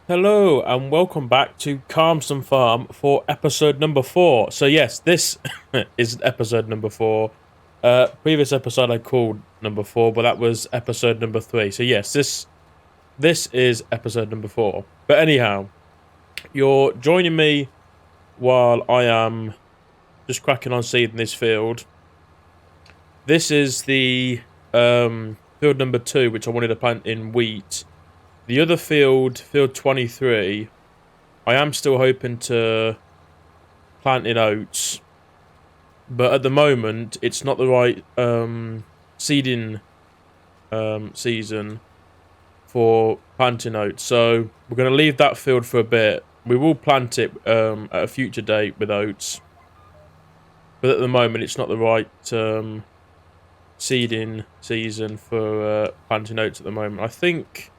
Hello and welcome back to Calmsden Farm for episode number 4. So yes, this is episode number 4. Previous episode I called number 4, but that was episode number 3. So yes, this is episode number 4. But anyhow, you're joining me while I am just cracking on seeding this field. This is the field number 2, which I wanted to plant in wheat. The other field 23, I am still hoping to plant in oats, but at the moment it's not the right seeding season for planting oats. So we're going to leave that field for a bit. We will plant it at a future date with oats, but at the moment it's not the right seeding season for planting oats at the moment. I think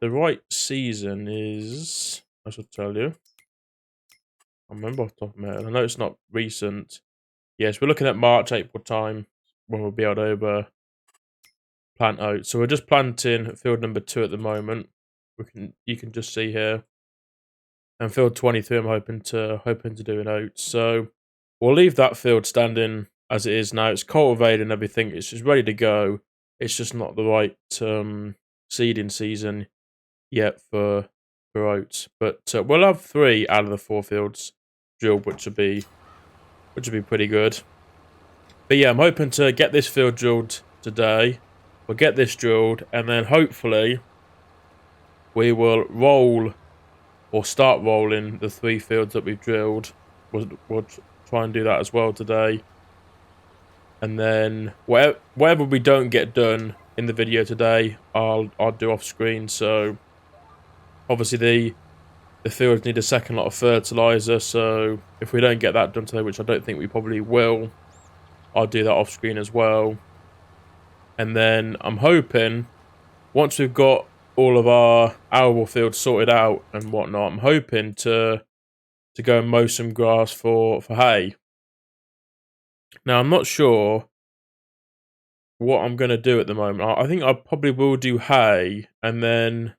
the right season is, I should tell you. I remember off the top of my head. I know it's not recent. Yes, we're looking at March, April time when we'll be able to plant oats. So we're just planting field number 2 at the moment. You can just see here. And field 23 I'm hoping to do in oats. So we'll leave that field standing as it is now. It's cultivated and everything. It's just ready to go. It's just not the right seeding season yet for oats. But we'll have 3 out of the 4 fields drilled, which would be pretty good. But yeah, I'm hoping to get this field drilled today. We'll get this drilled, and then hopefully we will roll or start rolling the 3 fields that we've drilled. We'll try and do that as well today. And then whatever we don't get done in the video today, I'll do off screen. So obviously the fields need a second lot of fertilizer, so if we don't get that done today, which I don't think we probably will, I'll do that off screen as well. And then I'm hoping, once we've got all of our arable fields sorted out and whatnot, I'm hoping to go and mow some grass for hay. Now, I'm not sure what I'm going to do at the moment. I think I probably will do hay, and then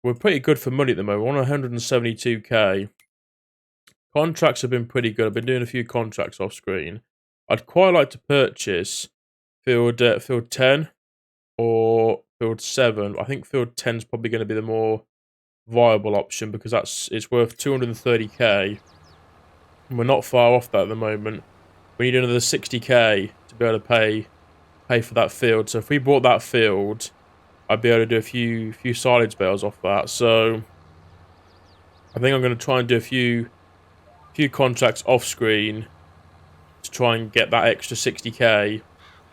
we're pretty good for money at the moment. We're on 172k. Contracts have been pretty good. I've been doing a few contracts off screen. I'd quite like to purchase field 10 or field 7. I think field 10 is probably going to be the more viable option because it's worth 230k. And we're not far off that at the moment. We need another 60k to be able to pay for that field. So if we bought that field, I'd be able to do a few silage bales off that. So I think I'm going to try and do a few contracts off screen to try and get that extra 60k.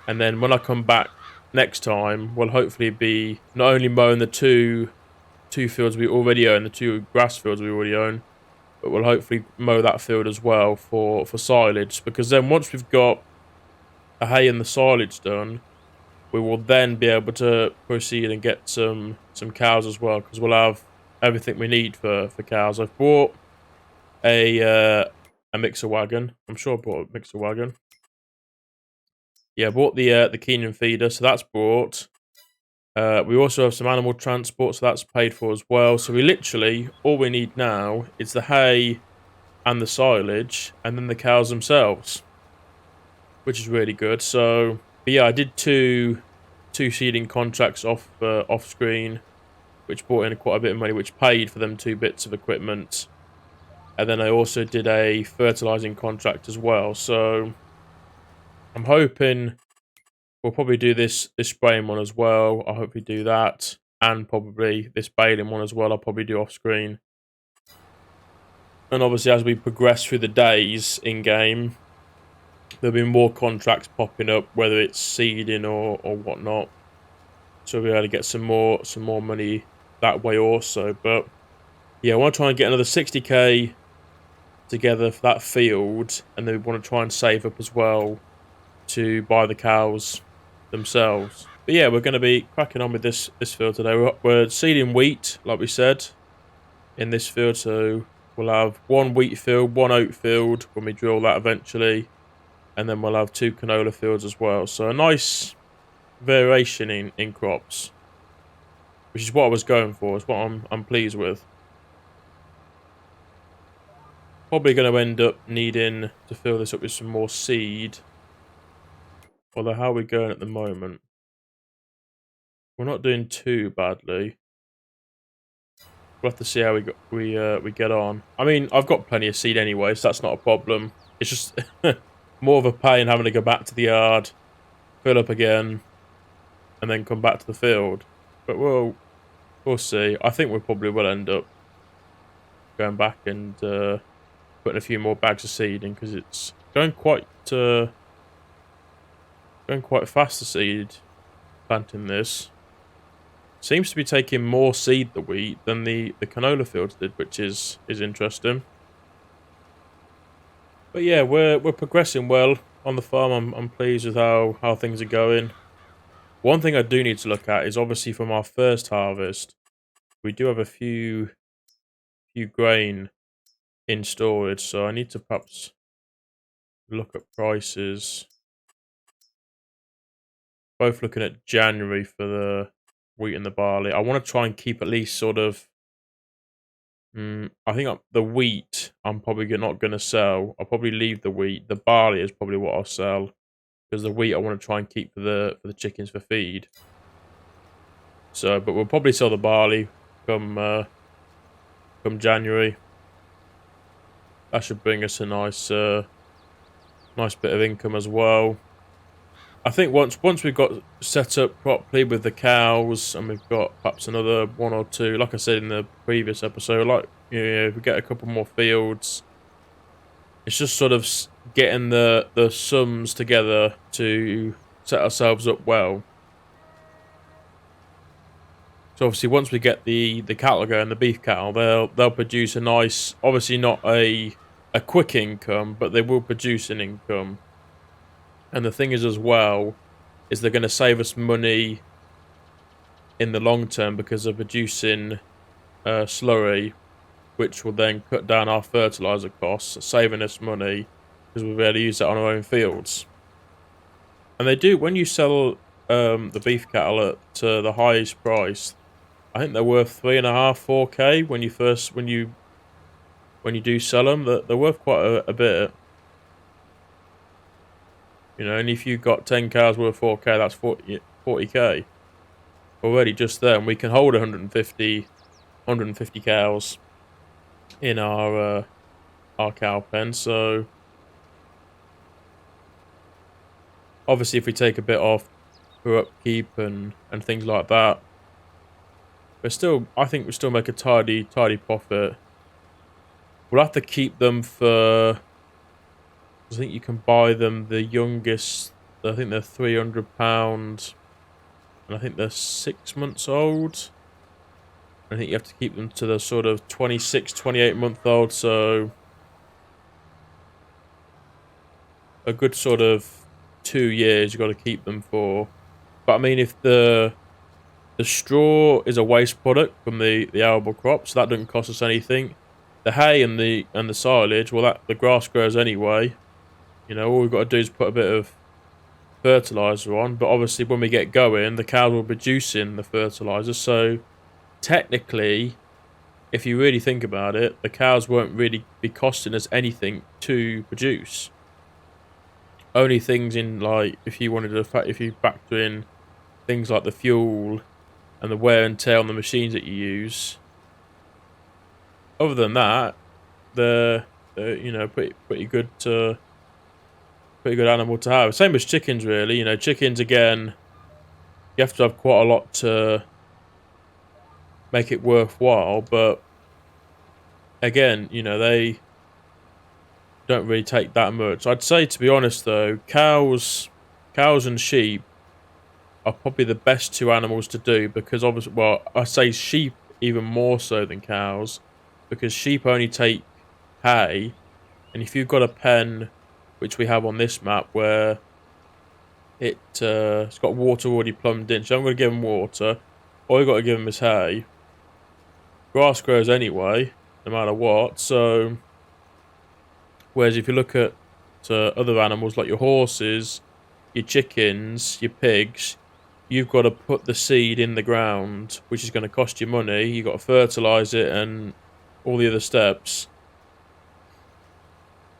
And then when I come back next time, we'll hopefully be not only mowing the two fields we already own, the 2 grass fields we already own, but we'll hopefully mow that field as well for silage. Because then once we've got the hay and the silage done, we will then be able to proceed and get some cows as well, because we'll have everything we need for cows. I've bought a mixer wagon. I'm sure I bought a mixer wagon. Yeah, I bought the Keenan feeder, so that's bought. We also have some animal transport, so that's paid for as well. So we literally, all we need now is the hay and the silage, and then the cows themselves, which is really good. So, but yeah, I did two seeding contracts off screen, which brought in quite a bit of money, which paid for them 2 bits of equipment. And then I also did a fertilizing contract as well. So I'm hoping we'll probably do this spraying one as well. I'll hopefully do that, and probably this baling one as well. I'll probably do off screen. And obviously, as we progress through the days in game, there'll be more contracts popping up, whether it's seeding or whatnot. So we'll be able to get some more money that way also. But yeah, I want to try and get another 60k together for that field, and then we want to try and save up as well to buy the cows themselves. But yeah, we're going to be cracking on with this field today. We're seeding wheat, like we said, in this field. So we'll have 1 wheat field, 1 oat field when we drill that eventually, and then we'll have 2 canola fields as well. So a nice variation in crops. which is what I was going for. It's what I'm pleased with. Probably going to end up needing to fill this up with some more seed. Although, how are we going at the moment? We're not doing too badly. We'll have to see how we get on. I mean, I've got plenty of seed anyway, so that's not a problem. It's just more of a pain having to go back to the yard, fill up again, and then come back to the field. But we'll see. I think we probably will end up going back and putting a few more bags of seed in because it's going quite fast. The seed planting this seems to be taking more seed, the wheat, than the canola fields did, which is interesting. But yeah, we're progressing well on the farm. I'm pleased with how things are going. One thing I do need to look at is obviously from our first harvest, we do have a few grain in storage, so I need to perhaps look at prices. Both looking at January for the wheat and the barley. I want to try and keep at least sort of. I think the wheat I'm probably not going to sell. I'll probably leave the wheat. The barley is probably what I'll sell because the wheat I want to try and keep for the chickens for feed. So, but we'll probably sell the barley come January. That should bring us a nice bit of income as well. I think once we've got set up properly with the cows and we've got perhaps another one or two, like I said in the previous episode, like if we get a couple more fields, it's just sort of getting the sums together to set ourselves up well. So obviously once we get the cattle going, the beef cattle, they'll produce a nice, obviously not a quick income, but they will produce an income. And the thing is as well, is they're going to save us money in the long term because of producing slurry, which will then cut down our fertilizer costs, saving us money because we'll be able to use that on our own fields. And they do, when you sell the beef cattle at the highest price, I think they're worth 3.5, 4K when you do sell them. They're worth quite a bit. You know, and if you've got 10 cows worth 4K, that's 40K. Already just there, and we can hold 150 cows in our cow pen. So obviously if we take a bit off for upkeep and things like that, I think we still make a tidy profit. We'll have to keep them for, I think you can buy them the youngest, I think they're £300, and I think they're 6 months old. I think you have to keep them to the sort of 26, 28 month old, so a good sort of 2 years you've got to keep them for. But I mean, if the straw is a waste product from the arable crop, so that doesn't cost us anything. The hay and the silage, well, the grass grows anyway. You know, all we've got to do is put a bit of fertilizer on. But obviously, when we get going, the cows will be producing the fertilizer. So technically, if you really think about it, the cows won't really be costing us anything to produce. Only things in, like, if you factor in things like the fuel and the wear and tear on the machines that you use. Other than that, they're pretty good animal to have. Same as chickens, really. You know, chickens, again, you have to have quite a lot to make it worthwhile, but again, you know, they don't really take that much. I'd say, to be honest though, cows and sheep are probably the best two animals to do, because obviously, well, I say sheep even more so than cows, because sheep only take hay, and if you've got a pen, which we have on this map, where it's got water already plumbed in, so I'm going to give them water, all you've got to give them is hay. Grass grows anyway, no matter what, so whereas if you look at other animals like your horses, your chickens, your pigs, you've got to put the seed in the ground, which is going to cost you money. You've got to fertilise it and all the other steps.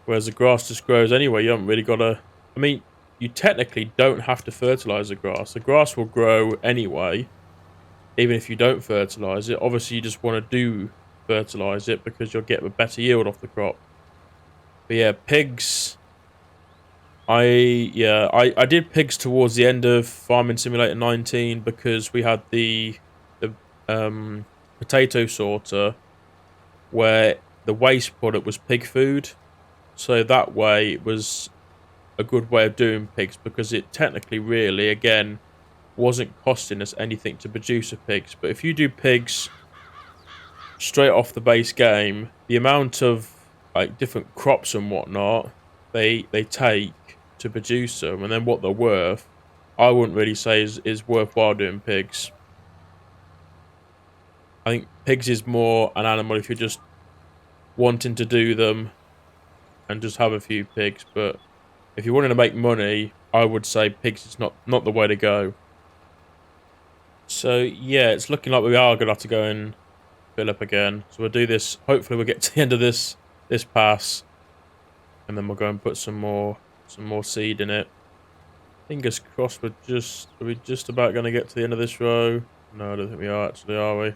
Whereas the grass just grows anyway. You haven't really got to... I mean, you technically don't have to fertilise the grass. The grass will grow anyway, even if you don't fertilise it. Obviously, you just want to fertilise it because you'll get a better yield off the crop. But yeah, pigs... I did pigs towards the end of Farming Simulator 19 because we had the potato sorter where the waste product was pig food. So that way it was a good way of doing pigs because it technically really, again, wasn't costing us anything to produce a pigs. But if you do pigs straight off the base game, the amount of like different crops and whatnot they take to produce them, and then what they're worth, I wouldn't really say is worthwhile doing pigs. I think pigs is more an animal if you're just wanting to do them and just have a few pigs, but if you're wanting to make money, I would say pigs is not the way to go. So yeah, it's looking like we are going to have to go and fill up again. So we'll do this, hopefully we'll get to the end of this pass, and then we'll go and put some more seed in it. Fingers crossed are we just about going to get to the end of this row? No, I don't think we are actually, are we?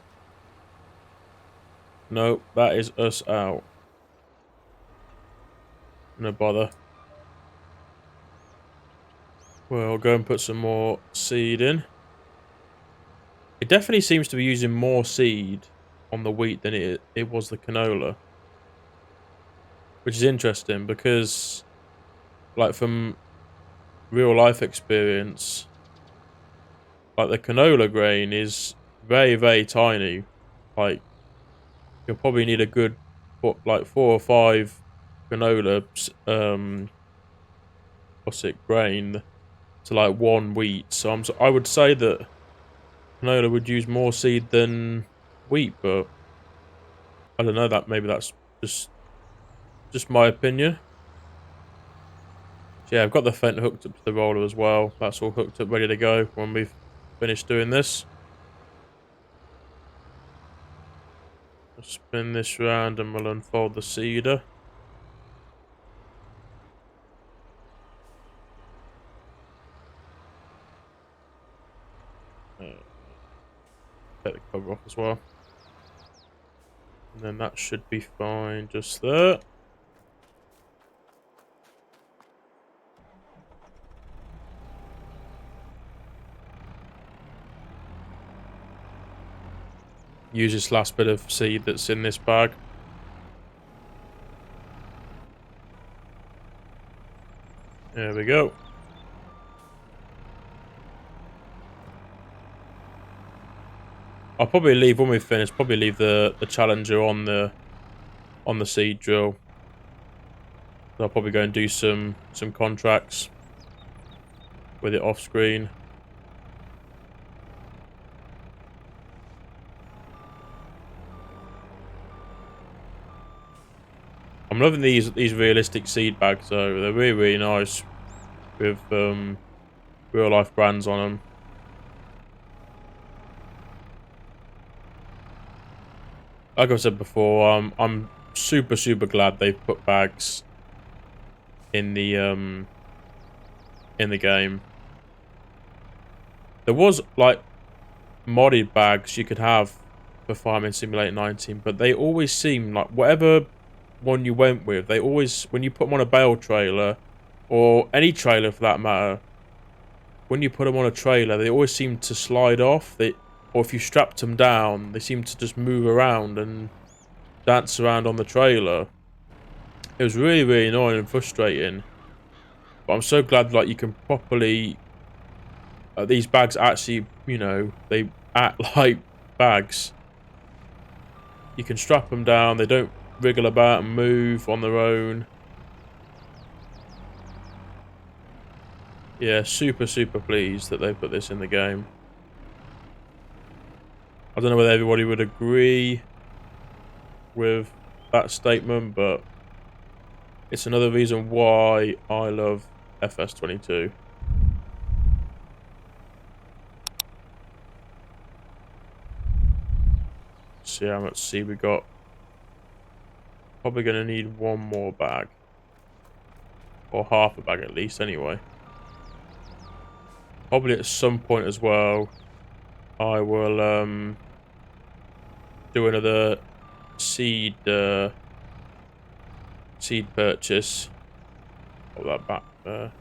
No, that is us out. No bother. Well, I'll go and put some more seed in. It definitely seems to be using more seed on the wheat than it was the canola. Which is interesting because, like, from real life experience, like the canola grain is very, very tiny. Like, you'll probably need a good, like, 4 or 5 canola, grain to like 1 wheat. So I would say that canola would use more seed than wheat, but I don't know. Maybe that's just my opinion. So yeah, I've got the fent hooked up to the roller as well. That's all hooked up, ready to go when we've finished doing this. I'll spin this round and we'll unfold the seeder. Take the cover off as well. And then that should be fine just there. Use this last bit of seed that's in this bag. There we go. I'll probably leave, when we've finished, the Challenger on the seed drill. I'll probably go and do some contracts with it off screen. I'm loving these realistic seed bags though. They're really, really nice with real life brands on them. Like I said before, I'm super glad they've put bags in the game. There was like modded bags you could have for Farming Simulator 19, but they always seem like, whatever one you went with, they always, when you put them on a bale trailer or any trailer for that matter, when you put them on a trailer, they always seem to slide off. Or if you strapped them down, they seem to just move around and dance around on the trailer. It was really, really annoying and frustrating. But I'm so glad, like, you can properly... these bags actually, you know, they act like bags. You can strap them down, they don't wriggle about and move on their own. Yeah, super pleased that they put this in the game. I don't know whether everybody would agree with that statement, but it's another reason why I love FS22. see how much seed we got. Probably going to need one more bag. Or half a bag at least, anyway. Probably at some point as well, I will do another seed purchase. Put that back there.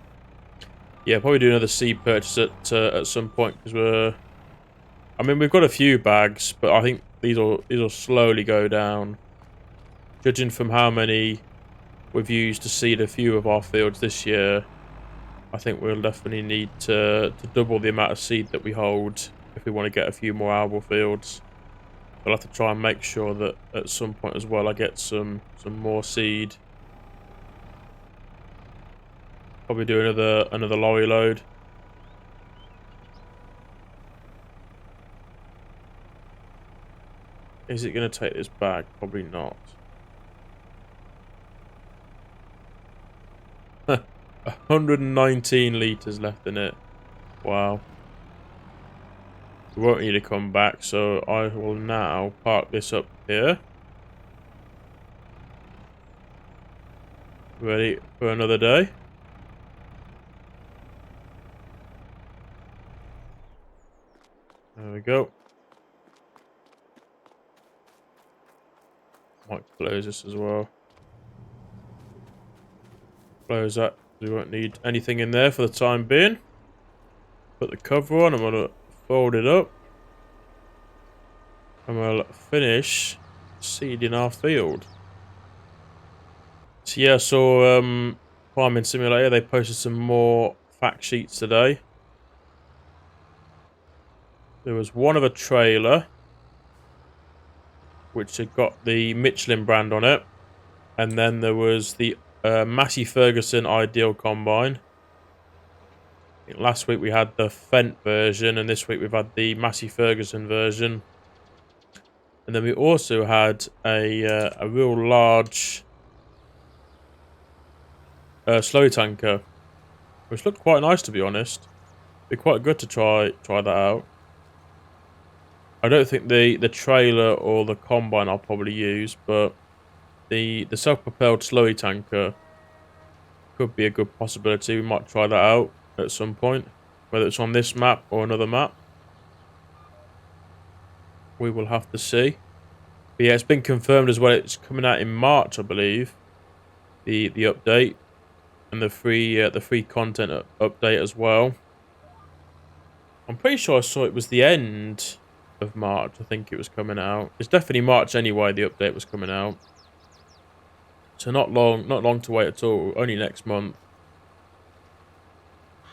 Yeah, probably do another seed purchase at some point, because I mean, we've got a few bags, but I think these will slowly go down. Judging from how many we've used to seed a few of our fields this year, I think we'll definitely need to double the amount of seed that we hold if we want to get a few more arable fields. I'll have to try and make sure that at some point as well I get some more seed. Probably do another lorry load. Is it going to take this bag? Probably not. 119 litres left in it. Wow. We won't need to come back, so I will now park this up here. Ready for another day. There we go. Might close this as well. Close that. We won't need anything in there for the time being. Put the cover on. I'm going to fold it up. And we'll finish seeding our field. So yeah, I saw Farming Simulator, they posted some more fact sheets today. There was one of a trailer, which had got the Michelin brand on it. And then there was the Massey Ferguson Ideal Combine. I think last week we had the Fendt version, and this week we've had the Massey Ferguson version. And then we also had a real large slow tanker, which looked quite nice, to be honest. Be quite good to try that out. I don't think the trailer or the combine I'll probably use, but the self-propelled slowy tanker could be a good possibility. We might try that out at some point, whether it's on this map or another map. We will have to see. But yeah, it's been confirmed as well. It's coming out in March, I believe. The update and the free content update as well. I'm pretty sure I saw it was the end of March. I think it was coming out. It's definitely March anyway. The update was coming out. So not long to wait at all. Only next month.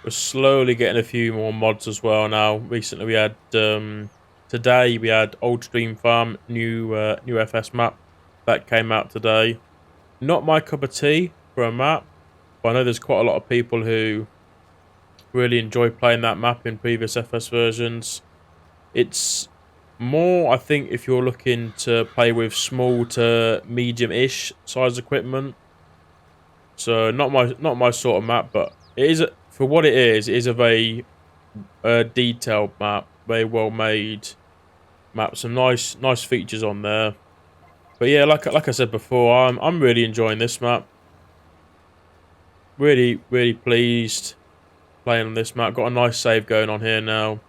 We're slowly getting a few more mods as well now. Recently we had today we had Old Stream Farm new FS map that came out today. Not my cup of tea for a map, but I know there's quite a lot of people who really enjoy playing that map in previous FS versions. It's more, I think, if you're looking to play with small to medium-ish size equipment. So not my sort of map, but it is, for what it is a very detailed map, very well made map. Some nice features on there. But yeah, like I said before, I'm really enjoying this map. Really pleased playing on this map. Got a nice save going on here now.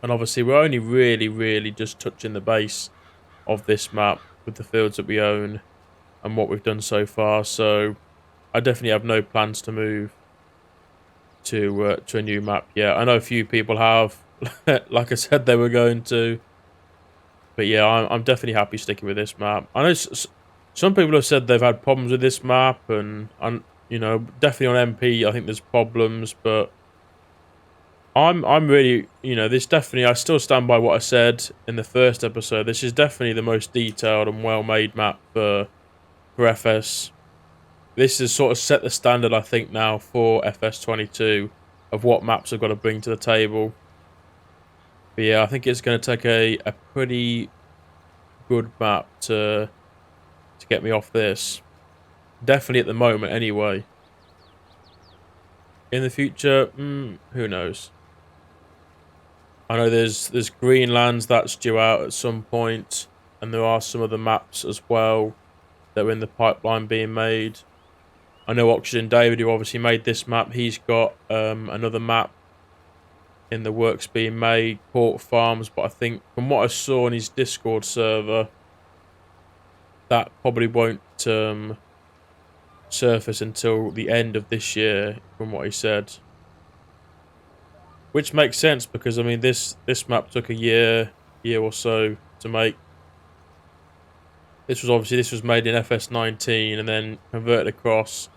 And obviously we're only really just touching the base of this map with the fields that we own and what we've done so far. So I definitely have no plans to move to a new map yet. I know a few people have, like I said, they were going to. But yeah, I'm definitely happy sticking with this map. I know some people have said they've had problems with this map, and you know, definitely on MP I think there's problems, but I'm really, you know, this definitely, I still stand by what I said in the first episode. This is definitely the most detailed and well-made map for FS. This has sort of set the standard, I think, now for FS22 of what maps have got to bring to the table. But yeah, I think it's going to take a pretty good map to get me off this. Definitely at the moment, anyway. In the future, who knows? I know there's Greenlands that's due out at some point. and there are some other maps as well that are in the pipeline being made. I know OxygenDavid, who obviously made this map, he's got another map in the works being made, Port Farms, but I think from what I saw on his Discord server, that probably won't surface until the end of this year, from what he said. Which makes sense because I mean this map took a year or so to make. This was made in FS19 and then converted across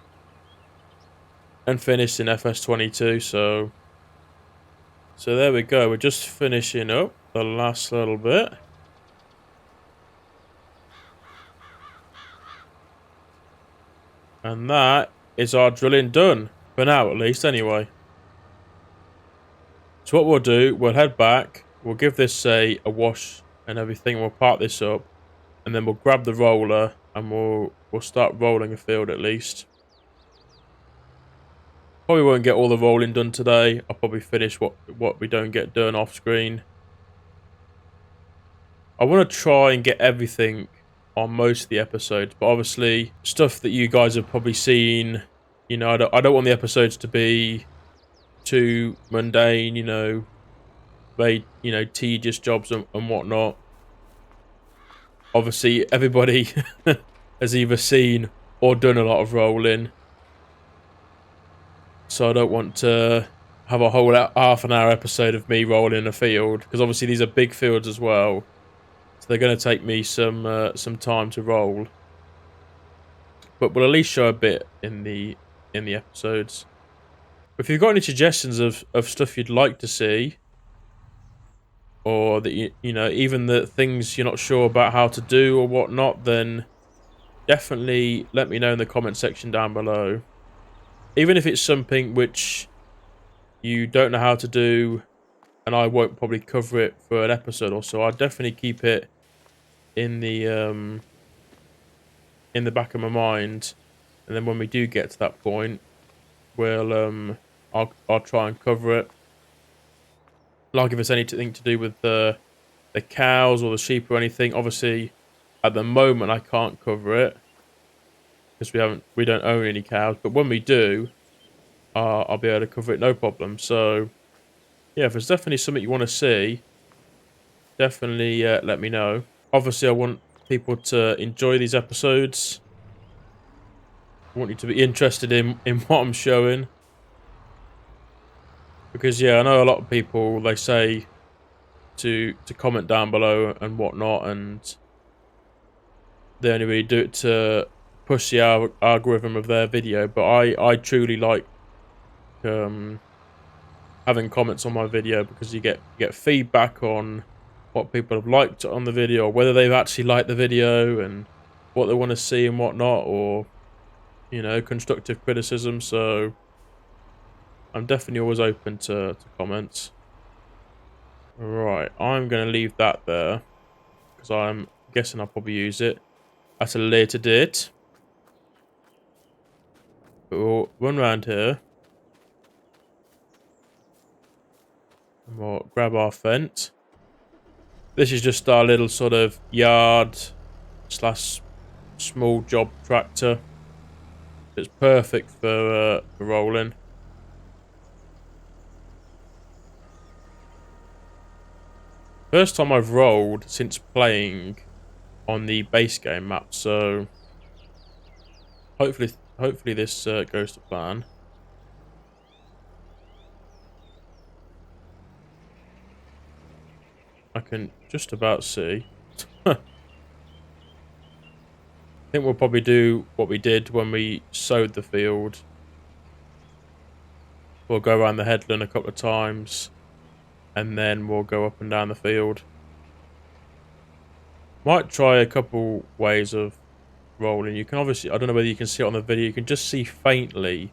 and finished in FS22. So there we go. We're just finishing up the last little bit. And that is our drilling done. For now, at least, anyway. So what we'll do, we'll head back. We'll give this a wash and everything. We'll park this up. And then we'll grab the roller and we'll start rolling a field at least. Probably won't get all the rolling done today. I'll probably finish what we don't get done off screen. I want to try and get everything on most of the episodes, but obviously stuff that you guys have probably seen, you know, I don't want the episodes to be too mundane, you know, very, you know, tedious jobs and whatnot. Obviously everybody has either seen or done a lot of rolling, so I don't want to have a whole half an hour episode of me rolling a field, because obviously these are big fields as well. So they're going to take me some time to roll, but we'll at least show a bit in the episodes. If you've got any suggestions of stuff you'd like to see, or that you know, even the things you're not sure about how to do or whatnot, then definitely let me know in the comment section down below. Even if it's something which you don't know how to do, and I won't probably cover it for an episode or so, I'll definitely keep it in the back of my mind, and then when we do get to that point, we'll I'll try and cover it. Like if it's anything to do with the cows or the sheep or anything. Obviously, at the moment I can't cover it because we don't own any cows. But when we do, I'll be able to cover it no problem. So yeah, if there's definitely something you want to see, definitely let me know. Obviously, I want people to enjoy these episodes. I want you to be interested in what I'm showing. Because yeah, I know a lot of people, they say to comment down below and whatnot, and they only really do it to push the algorithm of their video. But I truly like having comments on my video, because you get feedback on what people have liked on the video, or whether they've actually liked the video and what they want to see and whatnot, or you know, constructive criticism. So I'm definitely always open to comments. Right, I'm going to leave that there, because I'm guessing I'll probably use it at a later date. But we'll run around here. And we'll grab our fence. This is just our little sort of yard / small job tractor. It's perfect for rolling. First time I've rolled since playing on the base game map, so hopefully this goes to plan. I can just about see. I think we'll probably do what we did when we sowed the field. We'll go around the headland a couple of times, and then we'll go up and down the field. Might try a couple ways of rolling. You can obviously, I don't know whether you can see it on the video, you can just see faintly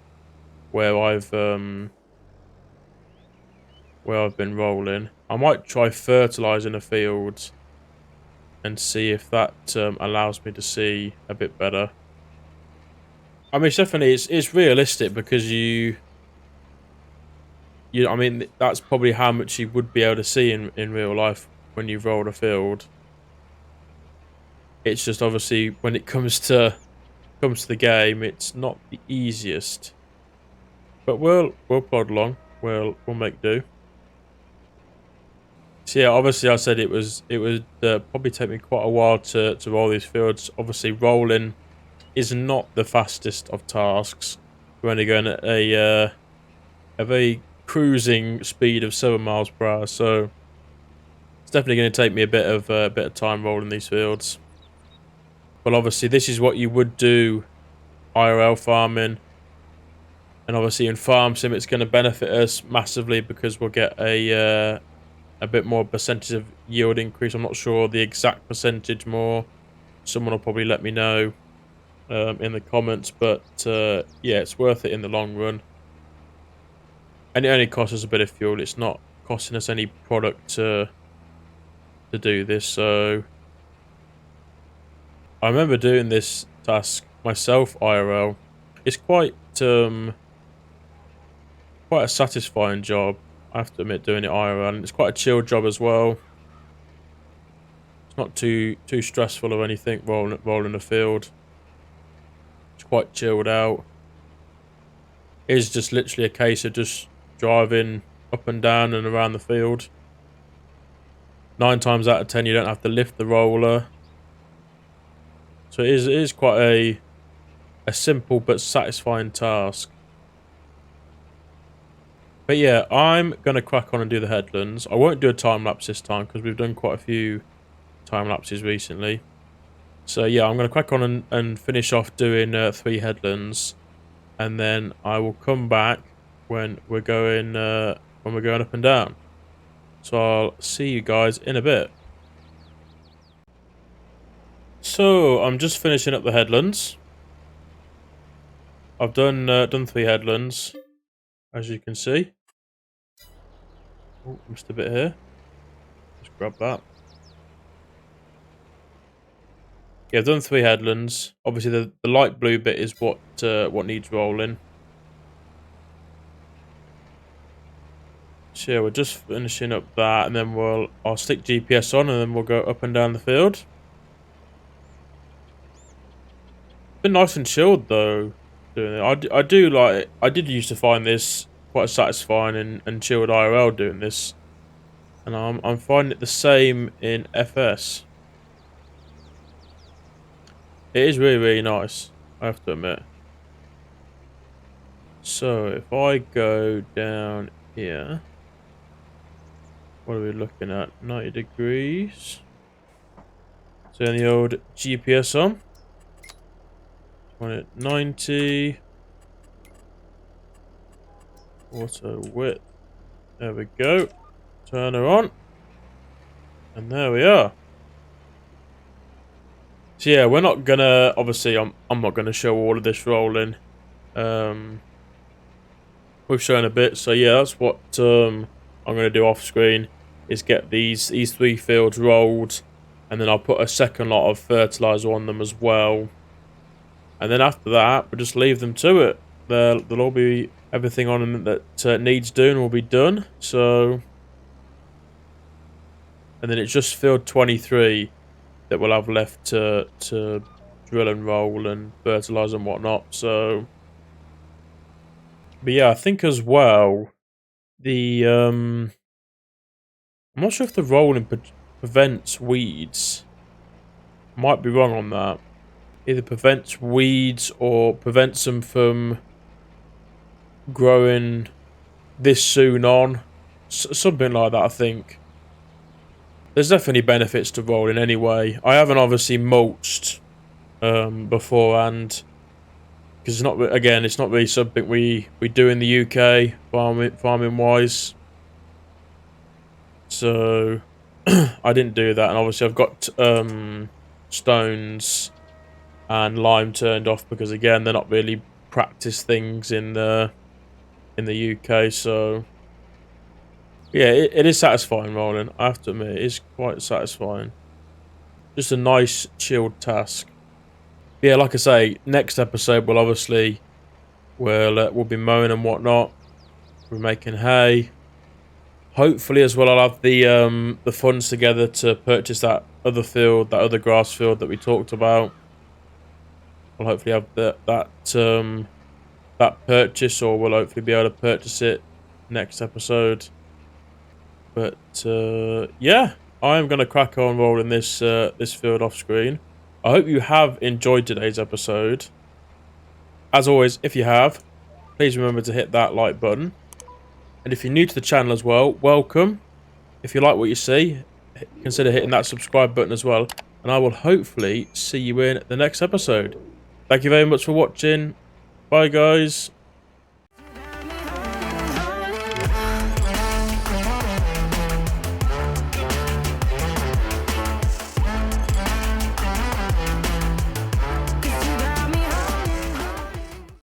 where I've been rolling. I might try fertilizing a field and see if that allows me to see a bit better. I mean, it's definitely it's realistic, because you I mean, that's probably how much you would be able to see in real life when you've rolled a field. It's just obviously when it comes to the game, it's not the easiest. But we'll plod along. We'll make do. So yeah, obviously I said it would probably take me quite a while to roll these fields. Obviously rolling is not the fastest of tasks. We're only going at a very cruising speed of 7 miles per hour, so it's definitely going to take me a bit of time rolling these fields. But obviously this is what you would do IRL farming, and obviously in farm sim it's going to benefit us massively because we'll get a bit more percentage of yield increase. I'm not sure the exact percentage more. Someone will probably let me know in the comments, but yeah, it's worth it in the long run. And it only costs us a bit of fuel. It's not costing us any product to do this. So I remember doing this task myself IRL. It's quite a satisfying job. I have to admit, doing it IRL, and it's quite a chill job as well. It's not too stressful or anything. Rolling the field. It's quite chilled out. It's just literally a case of just driving up and down and around the field. 9 times out of 10, you don't have to lift the roller. So it is quite a simple but satisfying task. But yeah, I'm going to crack on and do the headlands. I won't do a time lapse this time because we've done quite a few time lapses recently. So yeah, I'm going to crack on and finish off doing 3 headlands. And then I will come back when we're going up and down. So I'll see you guys in a bit. So I'm just finishing up the headlands. I've done 3 headlands, as you can see. Oh, missed a bit here. Just grab that. Yeah, I've done 3 headlands. Obviously, the light blue bit is what needs rolling. So yeah, we're just finishing up that, and then I'll stick GPS on, and then we'll go up and down the field. Been nice and chilled though. Doing it, I do like it. I did used to find this quite satisfying and chilled IRL doing this, and I'm finding it the same in FS. It is really nice, I have to admit. So if I go down here, what are we looking at? 90 degrees. Turn the old GPS on. Want it 90. Auto width. There we go. Turn her on. And there we are. So yeah, we're not gonna, obviously I'm not gonna show all of this rolling. We've shown a bit, so yeah, that's what I'm gonna do off screen, is get these 3 fields rolled, and then I'll put a second lot of fertilizer on them as well. And then after that, we'll just leave them to it. There'll all be everything on them that needs doing will be done. So, and then it's just field 23 that we'll have left to drill and roll and fertilize and whatnot. So, but yeah, I think as well I'm not sure if the rolling prevents weeds. Might be wrong on that. Either prevents weeds or prevents them from growing this soon on. Something like that, I think. There's definitely benefits to rolling anyway. I haven't obviously mulched beforehand, because it's not really something we do in the UK farming wise. So I didn't do that, and obviously I've got stones and lime turned off because again they're not really practice things in the UK. So yeah, it is satisfying rolling. I have to admit, it is quite satisfying. Just a nice chilled task. Yeah, like I say, next episode we'll be mowing and whatnot. We're making hay. Hopefully, as well, I'll have the funds together to purchase that other field, that other grass field that we talked about. We'll hopefully have that purchase, or we'll hopefully be able to purchase it next episode. But yeah, I'm gonna crack on rolling this field off screen. I hope you have enjoyed today's episode. As always, if you have, please remember to hit that like button. And if you're new to the channel as well, welcome. If you like what you see, consider hitting that subscribe button as well. And I will hopefully see you in the next episode. Thank you very much for watching. Bye, guys.